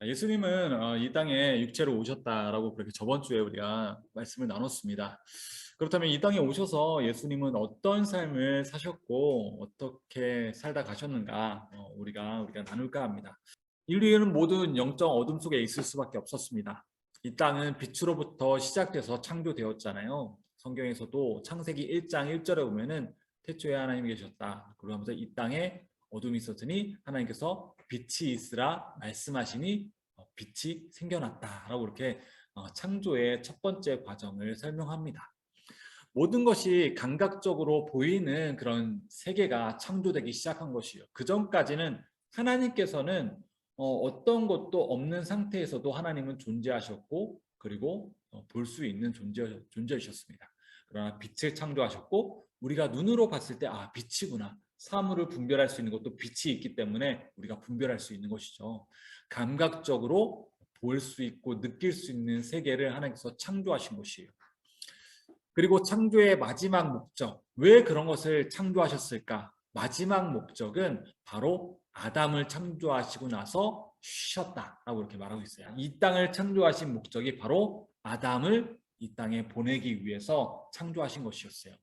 예수님은 이 땅에 육체로 오셨다라고 그렇게 저번 주에 우리가 말씀을 나눴습니다. 그렇다면 이 땅에 오셔서 예수님은 어떤 삶을 사셨고 어떻게 살다 가셨는가 우리가 나눌까 합니다. 인류는 모든 영적 어둠 속에 있을 수밖에 없었습니다. 이 땅은 빛으로부터 시작돼서 창조되었잖아요. 성경에서도 창세기 1장 1절에 보면은 태초에 하나님이 계셨다. 그러면서 이 땅에 어둠이 있었으니 하나님께서 빛이 있으라 말씀하시니 빛이 생겨났다라고 이렇게 창조의 첫 번째 과정을 설명합니다. 모든 것이 감각적으로 보이는 그런 세계가 창조되기 시작한 것이요. 그 전까지는 하나님께서는 어떤 것도 없는 상태에서도 하나님은 존재하셨고 그리고 볼 수 있는 존재이셨습니다. 그러나 빛을 창조하셨고 우리가 눈으로 봤을 때 빛이구나. 사물을 분별할 수 있는 것도 빛이 있기 때문에 우리가 분별할 수 있는 것이죠. 감각적으로 볼 수 있고 느낄 수 있는 세계를 하나님께서 창조하신 것이에요. 그리고 창조의 마지막 목적, 왜 그런 것을 창조하셨을까? 마지막 목적은 바로 아담을 창조하시고 나서 쉬셨다라고 이렇게 말하고 있어요. 이 땅을 창조하신 목적이 바로 아담을 이 땅에 보내기 위해서 창조하신 것이었어요.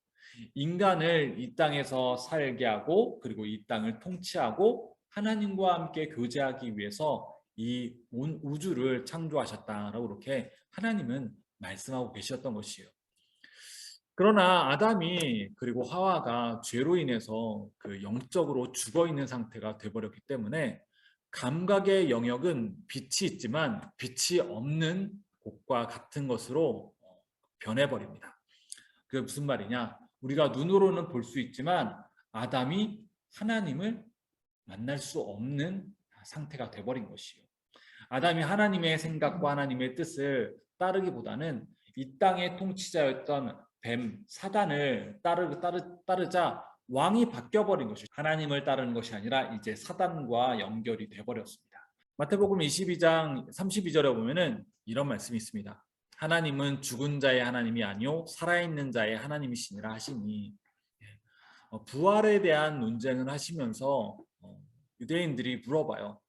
인간을 이 땅에서 살게 하고 그리고 이 땅을 통치하고 하나님과 함께 교제하기 위해서 이 온 우주를 창조하셨다라고 이렇게 하나님은 말씀하고 계셨던 것이에요. 그러나 아담이 그리고 하와가 죄로 인해서 그 영적으로 죽어 있는 상태가 되어버렸기 때문에 감각의 영역은 빛이 있지만 빛이 없는 곳과 같은 것으로 변해버립니다. 그게 무슨 말이냐? 우리가 눈으로는 볼 수 있지만 아담이 하나님을 만날 수 없는 상태가 되어버린 것이요. 아담이 하나님의 생각과 하나님의 뜻을 따르기보다는 이 땅의 통치자였던 뱀, 사단을 따르자 왕이 바뀌어버린 것이죠. 하나님을 따르는 것이 아니라 이제 사단과 연결이 돼버렸습니다. 마태복음 22장 32절에 보면은 이런 말씀이 있습니다. 하나님은 죽은 자의 하나님이 아니요 살아있는 자의 하나님이시니라 하시니, 부활에 대한 논쟁을 하시면서 유대인들이 물어봐요.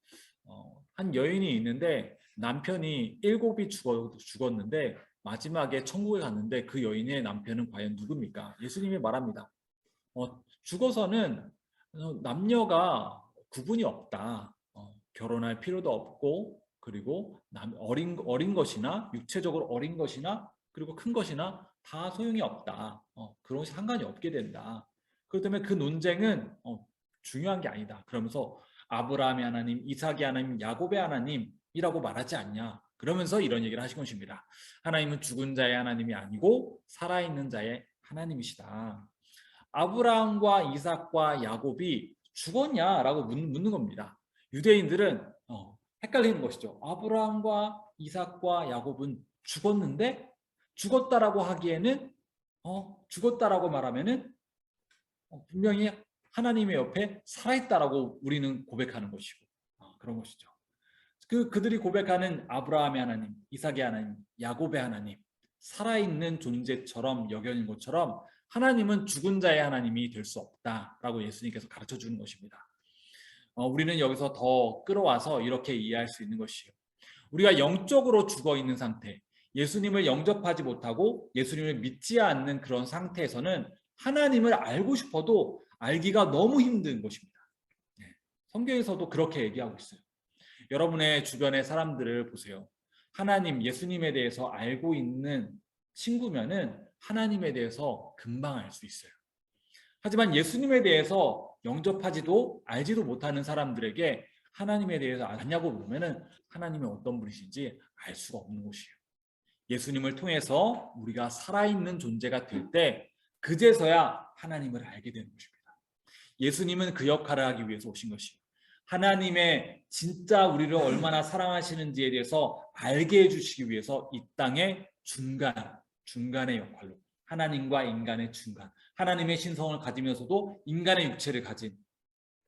한 여인이 있는데 남편이 7이 죽었는데 마지막에 천국에 갔는데 그 여인의 남편은 과연 누굽니까? 예수님이 말합니다. 죽어서는 남녀가 구분이 없다. 결혼할 필요도 없고 그리고 어린 것이나 육체적으로 어린 것이나 그리고 큰 것이나 다 소용이 없다. 그런 것이 상관이 없게 된다. 그렇기 때문에 그 논쟁은 중요한 게 아니다. 그러면서 아브라함의 하나님, 이삭의 하나님, 야곱의 하나님이라고 말하지 않냐. 그러면서 이런 얘기를 하신 것입니다. 하나님은 죽은 자의 하나님이 아니고 살아있는 자의 하나님이시다. 아브라함과 이삭과 야곱이 죽었냐라고 묻는 겁니다. 유대인들은 헷갈리는 것이죠. 아브라함과 이삭과 야곱은 죽었는데 죽었다라고 하기에는 죽었다라고 말하면은 분명히 하나님의 옆에 살아있다라고 우리는 고백하는 것이고 그런 것이죠. 그들이 고백하는 아브라함의 하나님, 이삭의 하나님, 야곱의 하나님, 살아있는 존재처럼 여겨진 것처럼 하나님은 죽은 자의 하나님이 될 수 없다라고 예수님께서 가르쳐 주는 것입니다. 우리는 여기서 더 끌어와서 이렇게 이해할 수 있는 것이요. 우리가 영적으로 죽어 있는 상태, 예수님을 영접하지 못하고 예수님을 믿지 않는 그런 상태에서는 하나님을 알고 싶어도 알기가 너무 힘든 것입니다. 성경에서도 그렇게 얘기하고 있어요. 여러분의 주변의 사람들을 보세요. 하나님, 예수님에 대해서 알고 있는 친구면은 하나님에 대해서 금방 알 수 있어요. 하지만 예수님에 대해서 영접하지도 알지도 못하는 사람들에게 하나님에 대해서 아냐고 물으면은 하나님이 어떤 분이신지 알 수가 없는 것이에요. 예수님을 통해서 우리가 살아있는 존재가 될 때 그제서야 하나님을 알게 되는 것입니다. 예수님은 그 역할을 하기 위해서 오신 것이에요. 하나님의 진짜 우리를 얼마나 사랑하시는지에 대해서 알게 해주시기 위해서 이 땅의 중간의 역할로 하나님과 인간의 중간, 하나님의 신성을 가지면서도 인간의 육체를 가진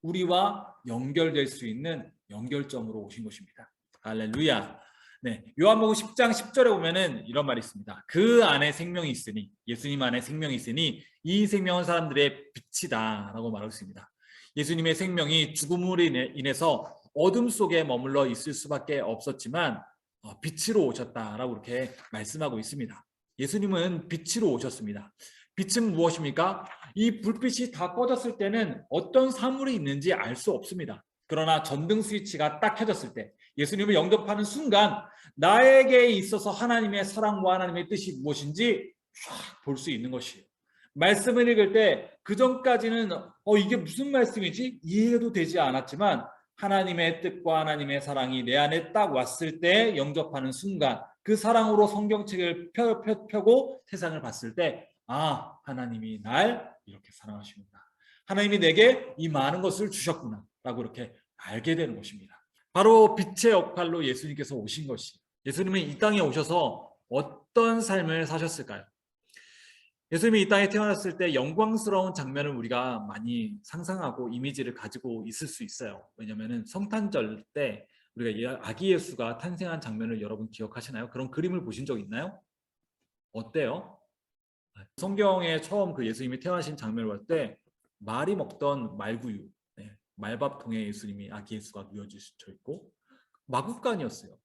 우리와 연결될 수 있는 연결점으로 오신 것입니다. 할렐루야. 네, 요한복음 10장 10절에 보면은 이런 말이 있습니다. 그 안에 생명이 있으니, 예수님 안에 생명이 있으니 이 생명은 사람들의 빛이다라고 말하고 있습니다. 예수님의 생명이 죽음으로 인해서 어둠 속에 머물러 있을 수밖에 없었지만 빛으로 오셨다라고 이렇게 말씀하고 있습니다. 예수님은 빛으로 오셨습니다. 빛은 무엇입니까? 이 불빛이 다 꺼졌을 때는 어떤 사물이 있는지 알 수 없습니다. 그러나 전등 스위치가 딱 켜졌을 때 예수님을 영접하는 순간 나에게 있어서 하나님의 사랑과 하나님의 뜻이 무엇인지 쫙 볼 수 있는 것이에요. 말씀을 읽을 때 그전까지는 이게 무슨 말씀이지? 이해도 되지 않았지만 하나님의 뜻과 하나님의 사랑이 내 안에 딱 왔을 때 영접하는 순간 그 사랑으로 성경책을 펴고 세상을 봤을 때 하나님이 날 이렇게 사랑하시구나. 하나님이 내게 이 많은 것을 주셨구나 라고 이렇게 알게 되는 것입니다. 바로 빛의 역할로 예수님께서 오신 것이 예수님은 이 땅에 오셔서 어떤 삶을 사셨을까요? 예수님이 이 땅에 태어났을 때 영광스러운 장면을 우리가 많이 상상하고 이미지를 가지고 있을 수 있어요. 왜냐하면 성탄절 때 우리가 아기 예수가 탄생한 장면을 여러분 기억하시나요? 그런 그림을 보신 적 있나요? 어때요? 성경에 처음 그 예수님이 태어나신 장면을 볼 때 말이 먹던 말구유, 말밥통에 예수님이 아기 예수가 누워주셔 있고 마구간이었어요.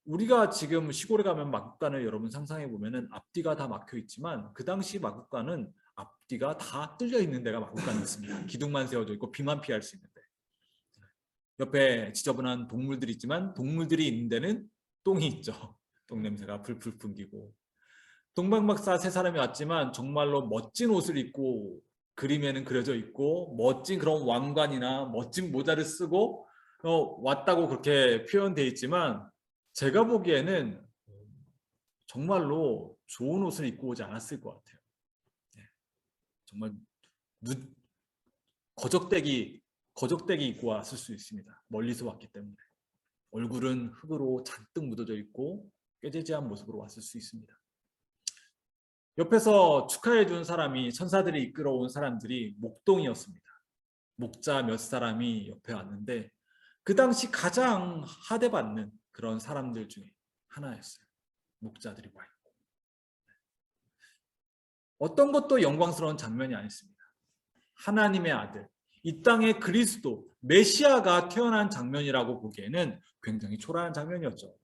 우리가 지금 시골에 가면 마구간을 여러분 상상해 보면은 앞뒤가 다 막혀 있지만 그 당시 마구간은 앞뒤가 다 뚫려 있는 데가 마구간이 있습니다. 기둥만 세워져 있고 비만 피할 수 있는데 옆에 지저분한 동물들이 있지만 동물들이 있는 데는 똥이 있죠. 똥 냄새가 풀풀 풍기고 동방박사 세 사람이 왔지만 정말로 멋진 옷을 입고 그림에는 그려져 있고 멋진 그런 왕관이나 멋진 모자를 쓰고 왔다고 그렇게 표현되어 있지만 제가 보기에는 정말로 좋은 옷을 입고 오지 않았을 것 같아요. 정말 거적대기 입고 왔을 수 있습니다. 멀리서 왔기 때문에. 얼굴은 흙으로 잔뜩 묻어져 있고 꾀재재한 모습으로 왔을 수 있습니다. 옆에서 축하해 준 사람이 천사들이 이끌어온 사람들이 목동이었습니다. 목자 몇 사람이 옆에 왔는데 그 당시 가장 하대받는 그런 사람들 중에 하나였어요. 목자들이 와 있고 어떤 것도 영광스러운 장면이 아니었습니다. 하나님의 아들, 이 땅의 그리스도, 메시아가 태어난 장면이라고 보기에는 굉장히 초라한 장면이었죠.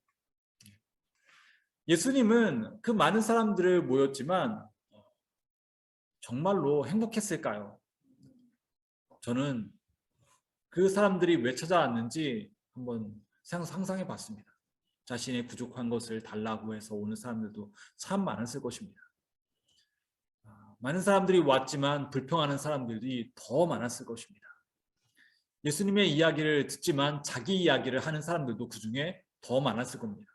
예수님은 그 많은 사람들을 모였지만 정말로 행복했을까요? 저는 그 사람들이 왜 찾아왔는지 한번 상상해 봤습니다. 자신의 부족한 것을 달라고 해서 오는 사람들도 참 많았을 것입니다. 많은 사람들이 왔지만 불평하는 사람들이 더 많았을 것입니다. 예수님의 이야기를 듣지만 자기 이야기를 하는 사람들도 그 중에 더 많았을 겁니다.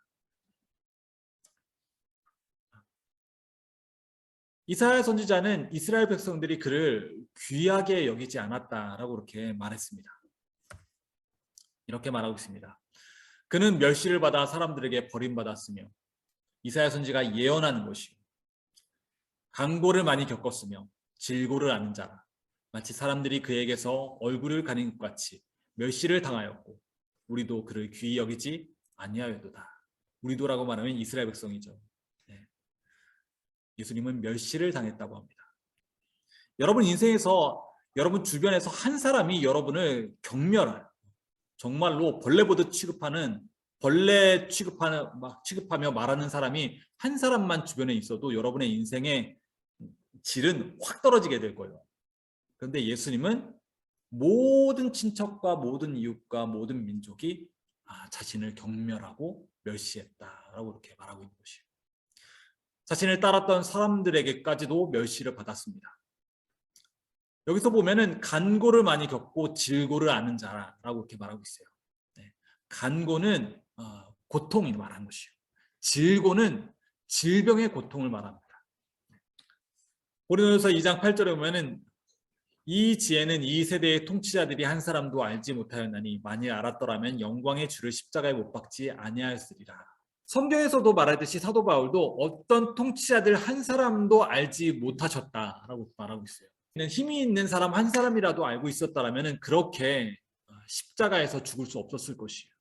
이사야 선지자는 이스라엘 백성들이 그를 귀하게 여기지 않았다라고 이렇게 말했습니다. 이렇게 말하고 있습니다. 그는 멸시를 받아 사람들에게 버림받았으며 이사야 선지가 예언하는 것이 강고를 많이 겪었으며 질고를 아는 자라 마치 사람들이 그에게서 얼굴을 가린 것 같이 멸시를 당하였고 우리도 그를 귀히 여기지 아니하였도다. 우리도라고 말하면 이스라엘 백성이죠. 예수님은 멸시를 당했다고 합니다. 여러분 인생에서 여러분 주변에서 한 사람이 여러분을 경멸하여 정말로 벌레 보듯 취급하며 말하는 사람이 한 사람만 주변에 있어도 여러분의 인생의 질은 확 떨어지게 될 거예요. 그런데 예수님은 모든 친척과 모든 이웃과 모든 민족이 자신을 경멸하고 멸시했다라고 이렇게 말하고 있는 것이에요. 자신을 따랐던 사람들에게까지도 멸시를 받았습니다. 여기서 보면은 간고를 많이 겪고 질고를 아는 자라고 이렇게 말하고 있어요. 간고는 고통이 말하는 것이요. 질고는 질병의 고통을 말합니다. 고린도전서 2장 8절에 보면은 이 지혜는 이 세대의 통치자들이 한 사람도 알지 못하였나니 만일 알았더라면 영광의 주를 십자가에 못 박지 아니하였으리라. 성경에서도 말하듯이 사도 바울도 어떤 통치자들 한 사람도 알지 못하셨다라고 말하고 있어요. 힘이 있는 사람 한 사람이라도 알고 있었다면 그렇게 십자가에서 죽을 수 없었을 것이에요.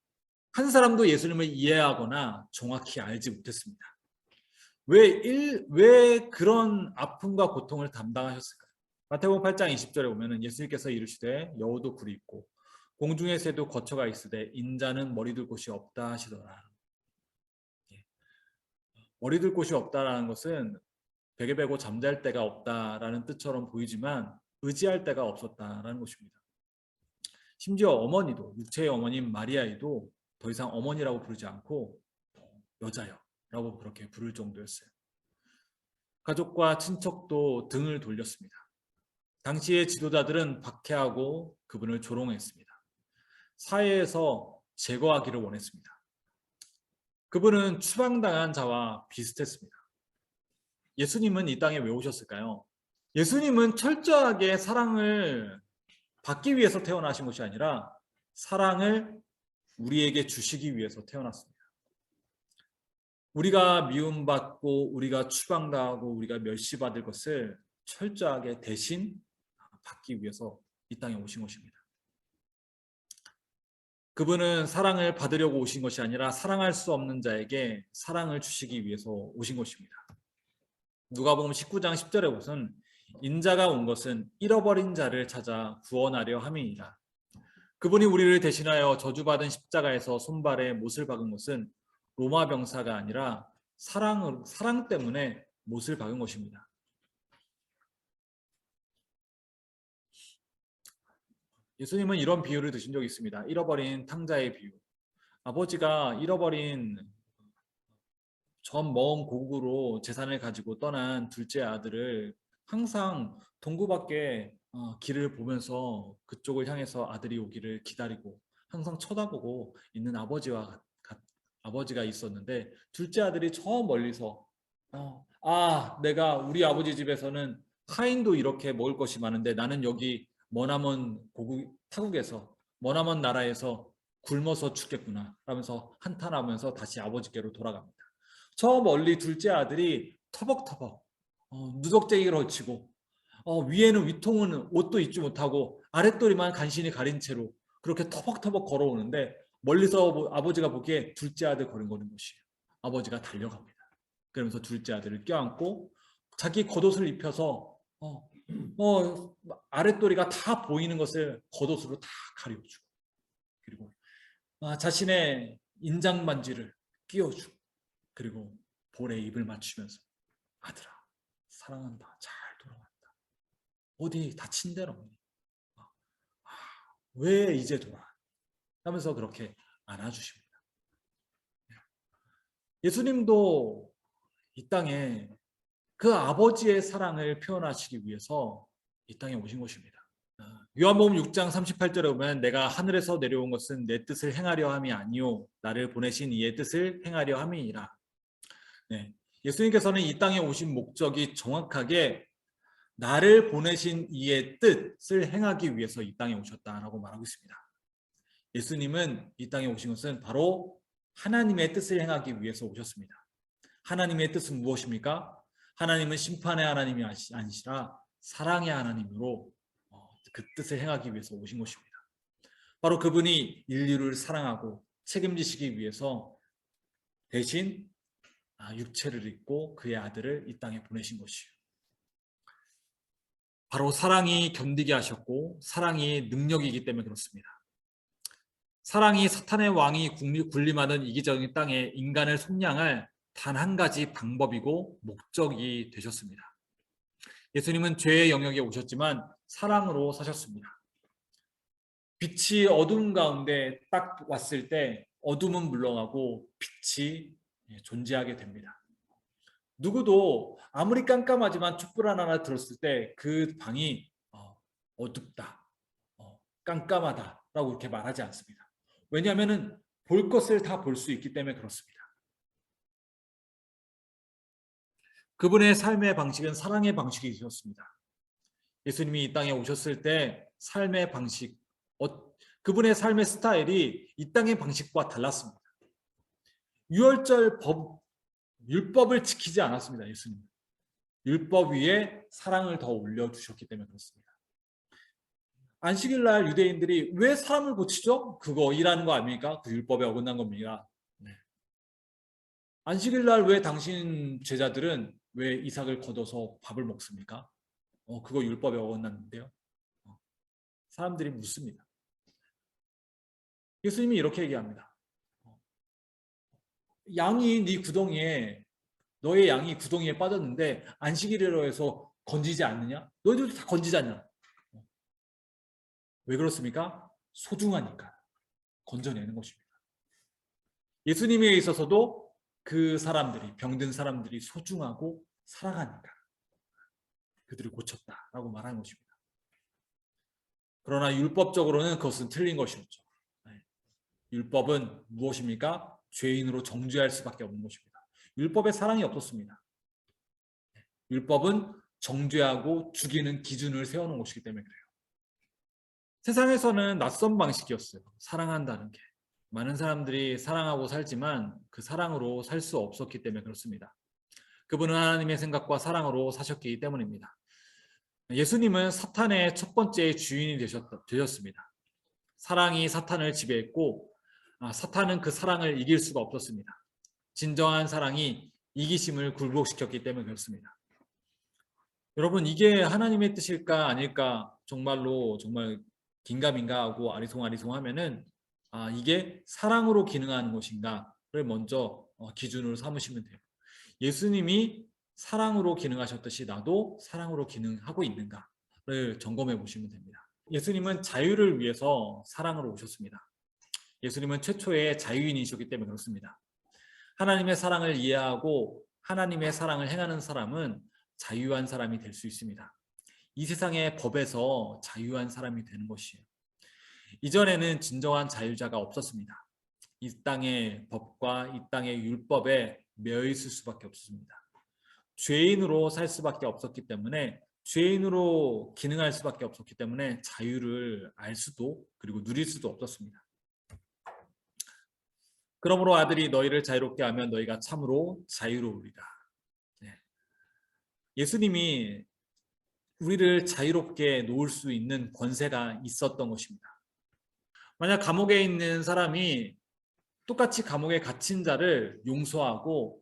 한 사람도 예수님을 이해하거나 정확히 알지 못했습니다. 왜 그런 아픔과 고통을 담당하셨을까요? 마태복음 8장 20절에 보면 예수님께서 이르시되 여우도 굴이 있고 공중의 새도 거처가 있으되 인자는 머리둘 곳이 없다 하시더라. 예. 머리둘 곳이 없다라는 것은 베개 베고 잠잘 데가 없다라는 뜻처럼 보이지만 의지할 데가 없었다라는 것입니다. 심지어 어머니도, 육체의 어머님 마리아이도 더 이상 어머니라고 부르지 않고 여자여 라고 그렇게 부를 정도였어요. 가족과 친척도 등을 돌렸습니다. 당시의 지도자들은 박해하고 그분을 조롱했습니다. 사회에서 제거하기를 원했습니다. 그분은 추방당한 자와 비슷했습니다. 예수님은 이 땅에 왜 오셨을까요? 예수님은 철저하게 사랑을 받기 위해서 태어나신 것이 아니라 사랑을 우리에게 주시기 위해서 태어났습니다. 우리가 미움받고 우리가 추방당하고 우리가 멸시받을 것을 철저하게 대신 받기 위해서 이 땅에 오신 것입니다. 그분은 사랑을 받으려고 오신 것이 아니라 사랑할 수 없는 자에게 사랑을 주시기 위해서 오신 것입니다. 누가복음 19장 10절에 보면 인자가 온 것은 잃어버린 자를 찾아 구원하려 함이니라. 그분이 우리를 대신하여 저주받은 십자가에서 손발에 못을 박은 것은 로마 병사가 아니라 사랑 때문에 못을 박은 것입니다. 예수님은 이런 비유를 드신 적이 있습니다. 잃어버린 탕자의 비유. 아버지가 잃어버린 전 먼 고국으로 재산을 가지고 떠난 둘째 아들을 항상 동구 밖에 길을 보면서 그쪽을 향해서 아들이 오기를 기다리고 항상 쳐다보고 있는 아버지가 있었는데, 둘째 아들이 저 멀리서 내가 우리 아버지 집에서는 타인도 이렇게 먹을 것이 많은데 나는 여기 머나먼 타국에서 머나먼 나라에서 굶어서 죽겠구나 하면서 한탄하면서 다시 아버지께로 돌아갑니다. 저 멀리 둘째 아들이 터벅터벅 누적쟁이를 걸치고 위에는 위통은 옷도 입지 못하고 아랫도리만 간신히 가린 채로 그렇게 터벅터벅 걸어오는데, 멀리서 아버지가 보기에 둘째 아들 걸음거리는 것이에요. 아버지가 달려갑니다. 그러면서 둘째 아들을 껴안고 자기 겉옷을 입혀서 아랫도리가 다 보이는 것을 겉옷으로 다 가려주고, 그리고 자신의 인장 반지를 끼워주고, 그리고 볼에 입을 맞추면서 아들아 사랑한다, 잘 돌아왔다, 어디 다친 데는 없니, 왜 이제 돌아왔니 하면서 그렇게 안아주십니다. 예수님도 이 땅에 그 아버지의 사랑을 표현하시기 위해서 이 땅에 오신 것입니다. 요한복음 6장 38절에 보면 내가 하늘에서 내려온 것은 내 뜻을 행하려 함이 아니요 나를 보내신 이의 뜻을 행하려 함이니라. 네, 예수님께서는 이 땅에 오신 목적이 정확하게 나를 보내신 이의 뜻을 행하기 위해서 이 땅에 오셨다라고 말하고 있습니다. 예수님은 이 땅에 오신 것은 바로 하나님의 뜻을 행하기 위해서 오셨습니다. 하나님의 뜻은 무엇입니까? 하나님은 심판의 하나님이 아니시라 사랑의 하나님으로 그 뜻을 행하기 위해서 오신 것입니다. 바로 그분이 인류를 사랑하고 책임지시기 위해서 대신 육체를 입고 그의 아들을 이 땅에 보내신 것이에요. 바로 사랑이 견디게 하셨고 사랑이 능력이기 때문에 그렇습니다. 사랑이 사탄의 왕이 군림하는 이기적인 땅에 인간을 속량할 단 한 가지 방법이고 목적이 되셨습니다. 예수님은 죄의 영역에 오셨지만 사랑으로 사셨습니다. 빛이 어둠 가운데 딱 왔을 때 어둠은 물러가고 빛이 존재하게 됩니다. 누구도 아무리 깜깜하지만 촛불 하나 들었을 때 그 방이 어둡다, 깜깜하다라고 이렇게 말하지 않습니다. 왜냐하면 볼 것을 다 볼 수 있기 때문에 그렇습니다. 그분의 삶의 방식은 사랑의 방식이셨습니다. 예수님이 이 땅에 오셨을 때 삶의 방식, 그분의 삶의 스타일이 이 땅의 방식과 달랐습니다. 유월절 율법을 지키지 않았습니다. 예수님. 율법 위에 사랑을 더 올려주셨기 때문에 그렇습니다. 안식일날 유대인들이 왜 사람을 고치죠? 그거 일하는 거 아닙니까? 그 율법에 어긋난 겁니다. 네. 안식일날 왜 당신 제자들은 왜 이삭을 걷어서 밥을 먹습니까? 그거 율법에 어긋났는데요. 사람들이 묻습니다. 예수님이 이렇게 얘기합니다. 양이 네 구덩이에 너의 양이 구덩이에 빠졌는데 안식일이라고 해서 건지지 않느냐? 너희들도 다 건지잖냐? 왜 그렇습니까? 소중하니까 건져내는 것입니다. 예수님에 있어서도 그 사람들이, 병든 사람들이 소중하고 사랑하니까 그들을 고쳤다라고 말하는 것입니다. 그러나 율법적으로는 그것은 틀린 것이었죠. 율법은 무엇입니까? 죄인으로 정죄할 수밖에 없는 것입니다. 율법에 사랑이 없었습니다. 율법은 정죄하고 죽이는 기준을 세워놓은 것이기 때문에 그래요. 세상에서는 낯선 방식이었어요. 사랑한다는 게. 많은 사람들이 사랑하고 살지만 그 사랑으로 살 수 없었기 때문에 그렇습니다. 그분은 하나님의 생각과 사랑으로 사셨기 때문입니다. 예수님은 사탄의 첫 번째 주인이 되셨습니다. 사랑이 사탄을 지배했고 사탄은 그 사랑을 이길 수가 없었습니다. 진정한 사랑이 이기심을 굴복시켰기 때문에 그렇습니다. 여러분, 이게 하나님의 뜻일까 아닐까 정말로 정말 긴가민가하고 아리송아리송하면은 이게 사랑으로 기능하는 것인가를 먼저 기준으로 삼으시면 돼요. 예수님이 사랑으로 기능하셨듯이 나도 사랑으로 기능하고 있는가를 점검해 보시면 됩니다. 예수님은 자유를 위해서 사랑으로 오셨습니다. 예수님은 최초의 자유인이셨기 때문에 그렇습니다. 하나님의 사랑을 이해하고 하나님의 사랑을 행하는 사람은 자유한 사람이 될 수 있습니다. 이 세상의 법에서 자유한 사람이 되는 것이에요. 이전에는 진정한 자유자가 없었습니다. 이 땅의 법과 이 땅의 율법에 매여 있을 수밖에 없었습니다. 죄인으로 살 수밖에 없었기 때문에 죄인으로 기능할 수밖에 없었기 때문에 자유를 알 수도 그리고 누릴 수도 없었습니다. 그러므로 아들이 너희를 자유롭게 하면 너희가 참으로 자유로우리라. 예수님이 우리를 자유롭게 놓을 수 있는 권세가 있었던 것입니다. 만약 감옥에 있는 사람이 똑같이 감옥에 갇힌 자를 용서하고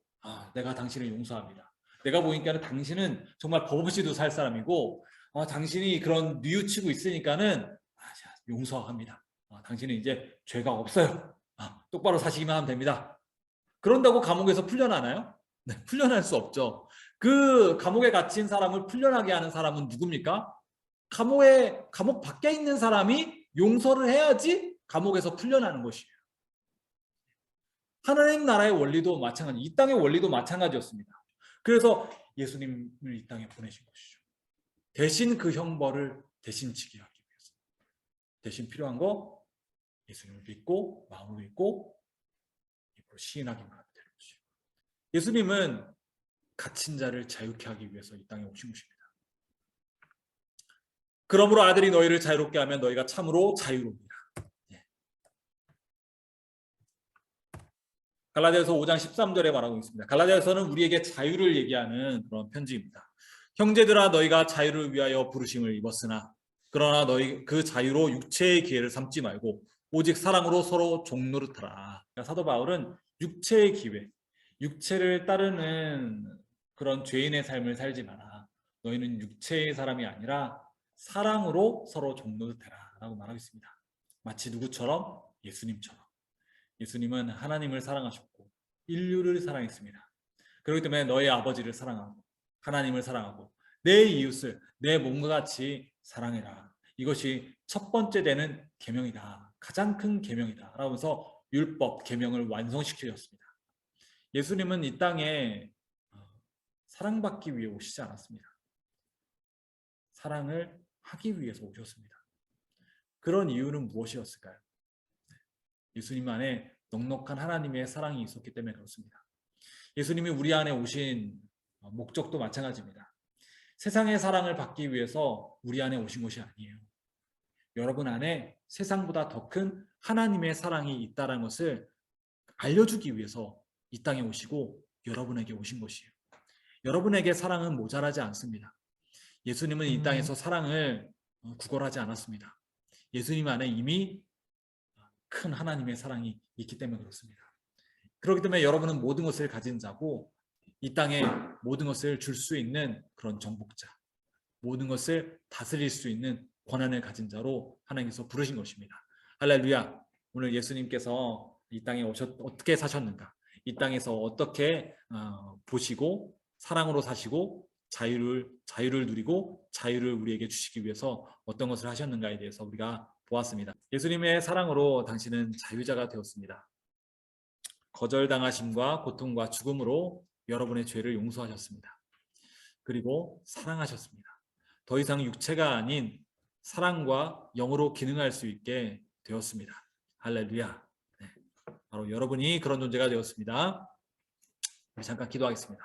내가 당신을 용서합니다. 내가 보니까 당신은 정말 법 없이도 살 사람이고 당신이 그런 뉘우치고 있으니까는 용서합니다. 당신은 이제 죄가 없어요. 똑바로 사시기만 하면 됩니다. 그런다고 감옥에서 풀려나나요? 네, 풀려날 수 없죠. 그 감옥에 갇힌 사람을 풀려나게 하는 사람은 누굽니까? 감옥 밖에 있는 사람이 용서를 해야지 감옥에서 풀려나는 것이에요. 하나님 나라의 원리도 마찬가지, 이 땅의 원리도 마찬가지였습니다. 그래서 예수님을 이 땅에 보내신 것이죠. 대신 그 형벌을 대신 지게 하기 위해서. 대신 필요한 거 예수님을 믿고 마음으로 믿고 입으로 시인하기만 하면 되는 것이죠. 예수님은 갇힌 자를 자유케 하기 위해서 이 땅에 오신 것입니다. 그러므로 아들이 너희를 자유롭게 하면 너희가 참으로 자유로우리라. 갈라디아서 5장 13절에 말하고 있습니다. 갈라디아서는 우리에게 자유를 얘기하는 그런 편지입니다. 형제들아 너희가 자유를 위하여 부르심을 입었으나 그러나 너희 그 자유로 육체의 기회를 삼지 말고 오직 사랑으로 서로 종노릇하라. 그러니까 사도 바울은 육체의 기회, 육체를 따르는 그런 죄인의 삶을 살지 마라. 너희는 육체의 사람이 아니라 사랑으로 서로 종노릇해라 라고 말하고 있습니다. 마치 누구처럼? 예수님처럼. 예수님은 하나님을 사랑하셨고 인류를 사랑했습니다. 그렇기 때문에 너의 아버지를 사랑하고 하나님을 사랑하고 내 이웃을 내 몸과 같이 사랑해라. 이것이 첫 번째 되는 계명이다. 가장 큰 계명이다. 라면서 율법 계명을 완성시키셨습니다. 예수님은 이 땅에 사랑받기 위해 오시지 않았습니다. 사랑을 하기 위해서 오셨습니다. 그런 이유는 무엇이었을까요? 예수님 안에 넉넉한 하나님의 사랑이 있었기 때문에 그렇습니다. 예수님이 우리 안에 오신 목적도 마찬가지입니다. 세상의 사랑을 받기 위해서 우리 안에 오신 것이 아니에요. 여러분 안에 세상보다 더 큰 하나님의 사랑이 있다는 것을 알려주기 위해서 이 땅에 오시고 여러분에게 오신 것이에요. 여러분에게 사랑은 모자라지 않습니다. 예수님은 이 땅에서 사랑을 구걸하지 않았습니다. 예수님 안에 이미 큰 하나님의 사랑이 있기 때문에 그렇습니다. 그렇기 때문에 여러분은 모든 것을 가진 자고 이 땅에 모든 것을 줄 수 있는 그런 정복자, 모든 것을 다스릴 수 있는 권한을 가진 자로 하나님께서 부르신 것입니다. 할렐루야. 오늘 예수님께서 이 땅에 어떻게 사셨는가, 이 땅에서 어떻게 보시고 사랑으로 사시고 자유를 누리고 자유를 우리에게 주시기 위해서 어떤 것을 하셨는가에 대해서 우리가 보았습니다. 예수님의 사랑으로 당신은 자유자가 되었습니다. 거절당하심과 고통과 죽음으로 여러분의 죄를 용서하셨습니다. 그리고 사랑하셨습니다. 더 이상 육체가 아닌 사랑과 영으로 기능할 수 있게 되었습니다. 할렐루야. 네, 바로 여러분이 그런 존재가 되었습니다. 우리 잠깐 기도하겠습니다.